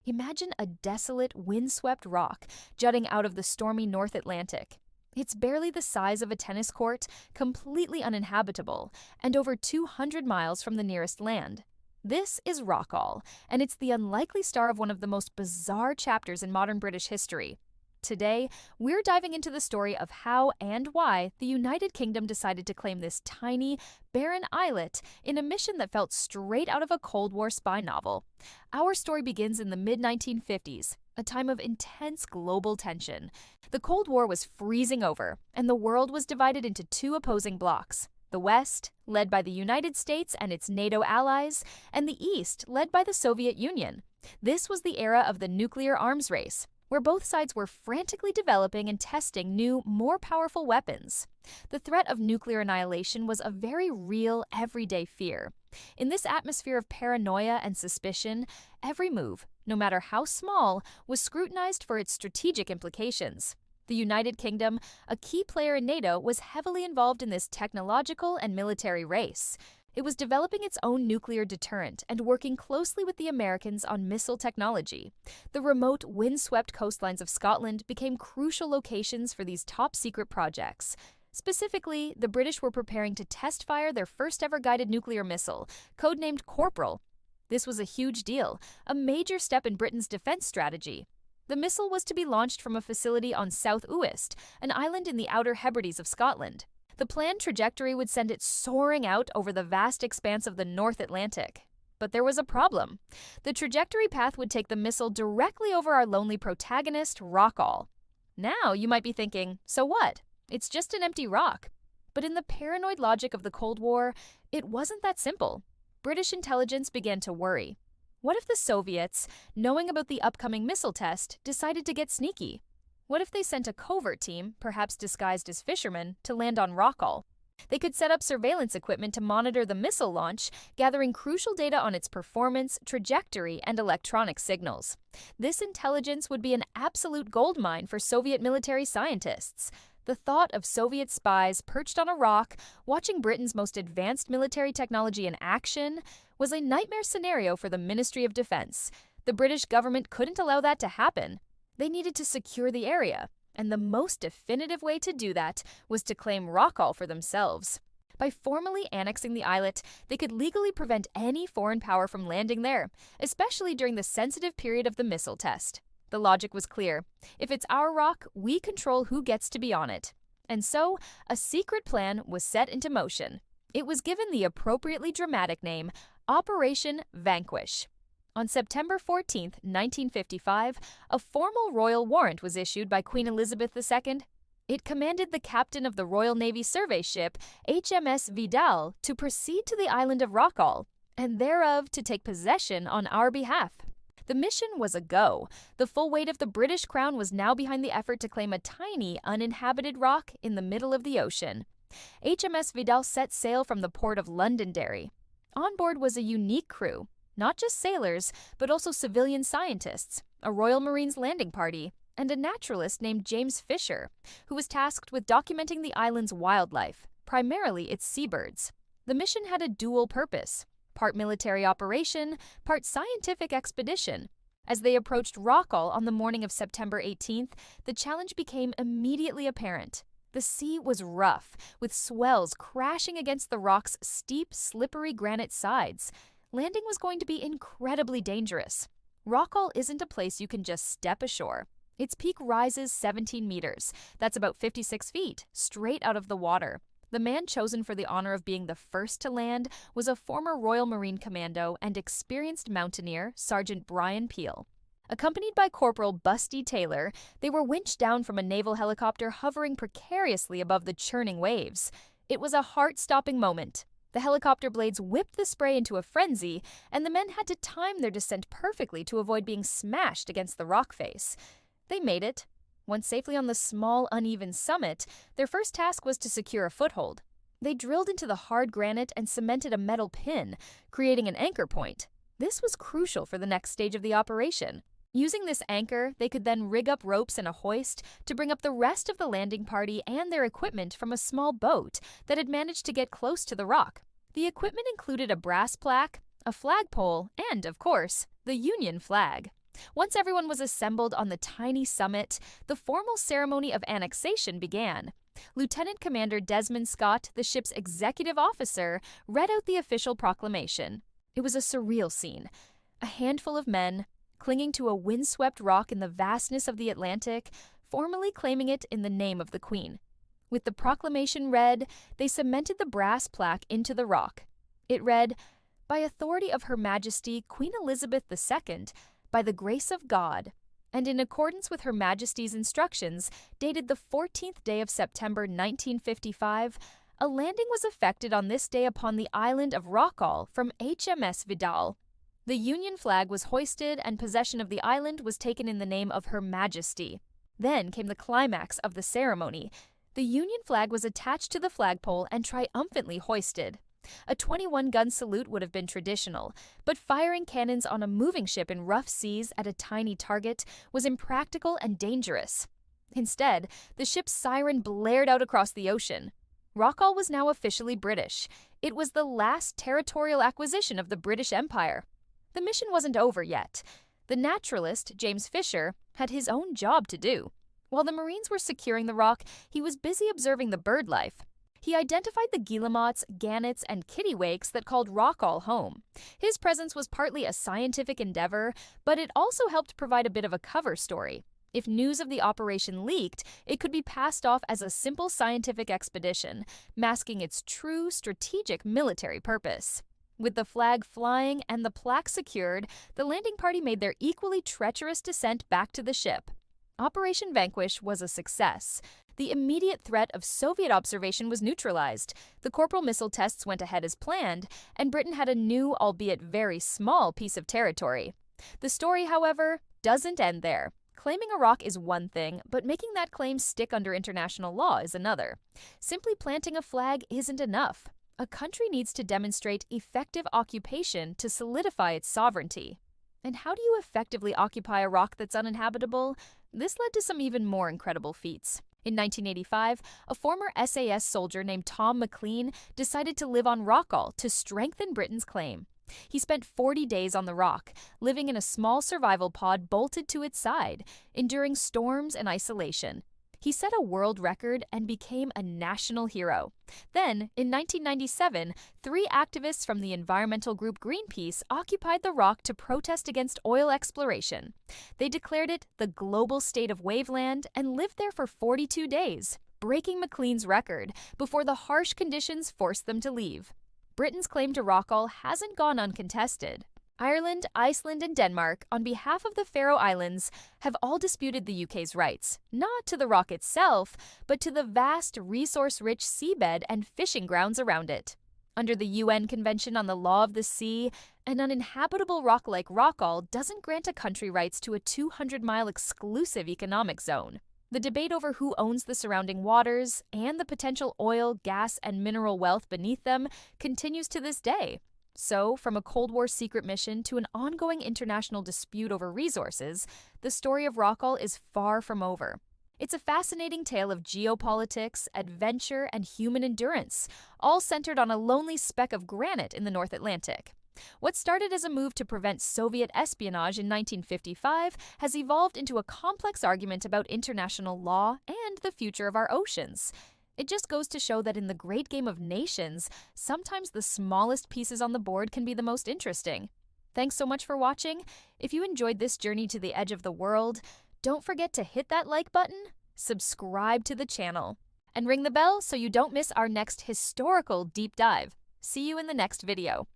Imagine a desolate, windswept rock jutting out of the stormy North Atlantic. It's barely the size of a tennis court, completely uninhabitable, and over 200 miles from the nearest land. This is Rockall, and it's the unlikely star of one of the most bizarre chapters in modern British history. Today, we're diving into the story of how and why the United Kingdom decided to claim this tiny, barren islet in a mission that felt straight out of a Cold War spy novel. Our story begins in the mid-1950s, a time of intense global tension. The Cold War was freezing over, and the world was divided into two opposing blocs. The West, led by the United States and its NATO allies, and the East, led by the Soviet Union. This was the era of the nuclear arms race, where both sides were frantically developing and testing new, more powerful weapons. The threat of nuclear annihilation was a very real, everyday fear. In this atmosphere of paranoia and suspicion, every move, no matter how small, was scrutinized for its strategic implications. The United Kingdom, a key player in NATO, was heavily involved in this technological and military race. It was developing its own nuclear deterrent and working closely with the Americans on missile technology. The remote, windswept coastlines of Scotland became crucial locations for these top-secret projects. Specifically, the British were preparing to test-fire their first-ever guided nuclear missile, codenamed Corporal. This was a huge deal, a major step in Britain's defense strategy. The missile was to be launched from a facility on South Uist, an island in the Outer Hebrides of Scotland. The planned trajectory would send it soaring out over the vast expanse of the North Atlantic. But there was a problem. The trajectory path would take the missile directly over our lonely protagonist, Rockall. Now you might be thinking, so what? It's just an empty rock. But in the paranoid logic of the Cold War, it wasn't that simple. British intelligence began to worry. What if the Soviets, knowing about the upcoming missile test, decided to get sneaky? What if they sent a covert team, perhaps disguised as fishermen, to land on Rockall? They could set up surveillance equipment to monitor the missile launch, gathering crucial data on its performance, trajectory, and electronic signals. This intelligence would be an absolute goldmine for Soviet military scientists. The thought of Soviet spies perched on a rock, watching Britain's most advanced military technology in action, was a nightmare scenario for the Ministry of Defense. The British government couldn't allow that to happen. They needed to secure the area, and the most definitive way to do that was to claim Rockall for themselves. By formally annexing the islet, they could legally prevent any foreign power from landing there, especially during the sensitive period of the missile test. The logic was clear. If it's our rock, we control who gets to be on it. And so, a secret plan was set into motion. It was given the appropriately dramatic name, Operation Vanquish. On September 14, 1955, a formal royal warrant was issued by Queen Elizabeth II. It commanded the captain of the Royal Navy survey ship, HMS Vidal, to proceed to the island of Rockall, and thereof to take possession on our behalf. The mission was a go. The full weight of the British crown was now behind the effort to claim a tiny, uninhabited rock in the middle of the ocean. HMS Vidal set sail from the port of Londonderry. On board was a unique crew. Not just sailors, but also civilian scientists, a Royal Marines landing party, and a naturalist named James Fisher, who was tasked with documenting the island's wildlife, primarily its seabirds. The mission had a dual purpose, part military operation, part scientific expedition. As they approached Rockall on the morning of September 18th, the challenge became immediately apparent. The sea was rough, with swells crashing against the rock's steep, slippery granite sides. Landing was going to be incredibly dangerous. Rockall isn't a place you can just step ashore. Its peak rises 17 meters, that's about 56 feet, straight out of the water. The man chosen for the honor of being the first to land was a former Royal Marine Commando and experienced mountaineer, Sergeant Brian Peel. Accompanied by Corporal Busty Taylor, they were winched down from a naval helicopter hovering precariously above the churning waves. It was a heart-stopping moment. The helicopter blades whipped the spray into a frenzy, and the men had to time their descent perfectly to avoid being smashed against the rock face. They made it. Once safely on the small, uneven summit, their first task was to secure a foothold. They drilled into the hard granite and cemented a metal pin, creating an anchor point. This was crucial for the next stage of the operation. Using this anchor, they could then rig up ropes and a hoist to bring up the rest of the landing party and their equipment from a small boat that had managed to get close to the rock. The equipment included a brass plaque, a flagpole, and, of course, the Union flag. Once everyone was assembled on the tiny summit, the formal ceremony of annexation began. Lieutenant Commander Desmond Scott, the ship's executive officer, read out the official proclamation. It was a surreal scene. A handful of men, clinging to a windswept rock in the vastness of the Atlantic, formally claiming it in the name of the Queen. With the proclamation read, they cemented the brass plaque into the rock. It read, "By authority of Her Majesty Queen Elizabeth II, by the grace of God," and in accordance with Her Majesty's instructions, dated the 14th day of September 1955, a landing was effected on this day upon the island of Rockall from HMS Vidal. The Union flag was hoisted and possession of the island was taken in the name of Her Majesty. Then came the climax of the ceremony. The Union flag was attached to the flagpole and triumphantly hoisted. A 21-gun salute would have been traditional, but firing cannons on a moving ship in rough seas at a tiny target was impractical and dangerous. Instead, the ship's siren blared out across the ocean. Rockall was now officially British. It was the last territorial acquisition of the British Empire. The mission wasn't over yet. The naturalist, James Fisher, had his own job to do. While the Marines were securing the rock, he was busy observing the bird life. He identified the guillemots, gannets, and kittiwakes that called Rockall home. His presence was partly a scientific endeavor, but it also helped provide a bit of a cover story. If news of the operation leaked, it could be passed off as a simple scientific expedition, masking its true strategic military purpose. With the flag flying and the plaque secured, the landing party made their equally treacherous descent back to the ship. Operation Vanquish was a success. The immediate threat of Soviet observation was neutralized, the Corporal missile tests went ahead as planned, and Britain had a new, albeit very small, piece of territory. The story, however, doesn't end there. Claiming a rock is one thing, but making that claim stick under international law is another. Simply planting a flag isn't enough. A country needs to demonstrate effective occupation to solidify its sovereignty. And how do you effectively occupy a rock that's uninhabitable? This led to some even more incredible feats. In 1985, a former SAS soldier named Tom McLean decided to live on Rockall to strengthen Britain's claim. He spent 40 days on the rock, living in a small survival pod bolted to its side, enduring storms and isolation. He set a world record and became a national hero. Then, in 1997, 3 activists from the environmental group Greenpeace occupied the rock to protest against oil exploration. They declared it the global state of waveland and lived there for 42 days, breaking McLean's record before the harsh conditions forced them to leave. Britain's claim to Rockall hasn't gone uncontested. Ireland, Iceland, and Denmark, on behalf of the Faroe Islands, have all disputed the UK's rights, not to the rock itself, but to the vast, resource-rich seabed and fishing grounds around it. Under the UN Convention on the Law of the Sea, an uninhabitable rock like Rockall doesn't grant a country rights to a 200-mile exclusive economic zone. The debate over who owns the surrounding waters and the potential oil, gas, and mineral wealth beneath them continues to this day. So, from a Cold War secret mission to an ongoing international dispute over resources, the story of Rockall is far from over. It's a fascinating tale of geopolitics, adventure, and human endurance, all centered on a lonely speck of granite in the North Atlantic. What started as a move to prevent Soviet espionage in 1955 has evolved into a complex argument about international law and the future of our oceans. It just goes to show that in the great game of nations, sometimes the smallest pieces on the board can be the most interesting. Thanks so much for watching. If you enjoyed this journey to the edge of the world, don't forget to hit that like button, subscribe to the channel, and ring the bell so you don't miss our next historical deep dive. See you in the next video.